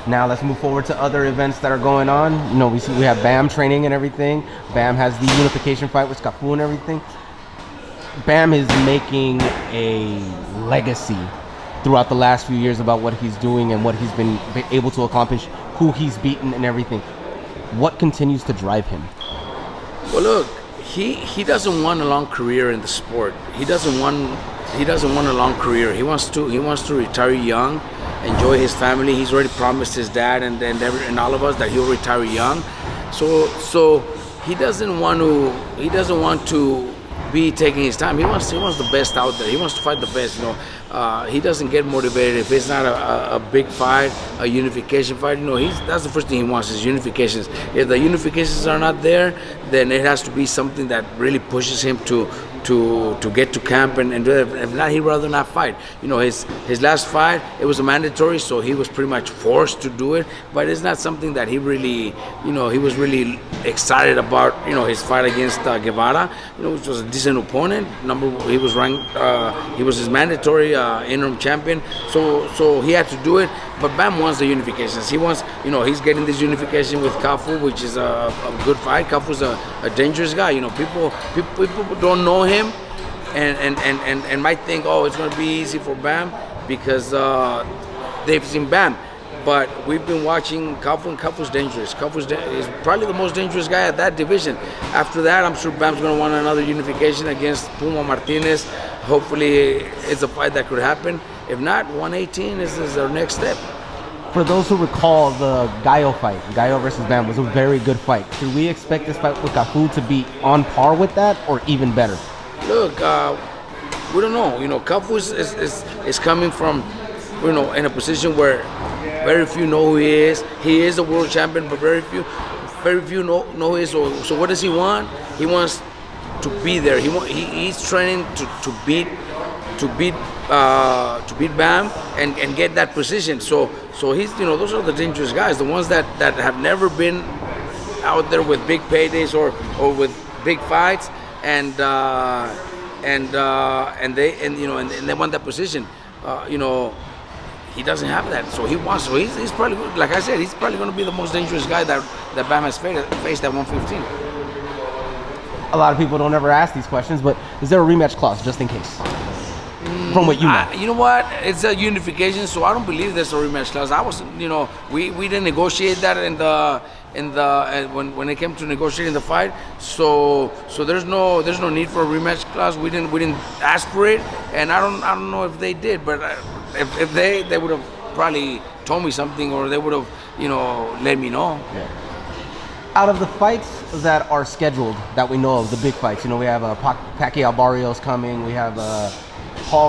Now let's move forward to other events that are going on. You know, we have Bam training and everything. Bam has the unification fight with Cafu and everything. Bam is making a legacy throughout the last few years about what he's doing and what he's been able to accomplish, who he's beaten and everything. What continues to drive him? Well, look, he doesn't want a long career in the sport. He doesn't want a long career. He wants to retire young, enjoy his family. He's already promised his dad and all of us that he'll retire young. So he doesn't want to be taking his time. He wants the best out there. He wants to fight the best. You know, he doesn't get motivated if it's not a big fight, a unification fight. You know, that's the first thing he wants is unifications. If the unifications are not there, then it has to be something that really pushes him to get to camp and do it. If not, he'd rather not fight. You know, his last fight, it was a mandatory, so he was pretty much forced to do it. But it's not something that he really, you know, he was really excited about. You know, his fight against Guevara, you know, which was a decent opponent. He was ranked. He was his mandatory interim champion, so he had to do it. But Bam wants the unifications. He wants, you know, he's getting this unification with Cafu, which is a good fight. Cafu's a dangerous guy. You know, people don't know him and might think, oh, it's going to be easy for Bam because they've seen Bam. But we've been watching Cafu, and Cafu's dangerous. Is probably the most dangerous guy at that division. After that, I'm sure Bam's going to want another unification against Puma Martinez. Hopefully, it's a fight that could happen. If not, 118 is our next step. For those who recall the Gallo fight, Gallo versus Bam was a very good fight. Should we expect this fight with Cafu to be on par with that or even better? Look, we don't know. You know, Cafu is coming from, you know, in a position where very few know who he is. He is a world champion, but very few know who he is. So what does he want? He wants to be there. He's training to beat Bam and get that position. So he's, you know, those are the dangerous guys, the ones that have never been out there with big paydays or with big fights, and they want that position. You know, he doesn't have that, so he's probably, like I said, he's probably going to be the most dangerous guy that Bam has faced at 115. A lot of people don't ever ask these questions, but is there a rematch clause just in case? From what you know. You know what? It's a unification, so I don't believe there's a rematch clause. You know, we didn't negotiate that when it came to negotiating the fight. So there's no need for a rematch clause. We didn't ask for it, and I don't know if they did, but if they would have probably told me something, or they would have, you know, let me know. Yeah. Out of the fights that are scheduled that we know of, the big fights, you know, we have Pacquiao Barrios coming, we have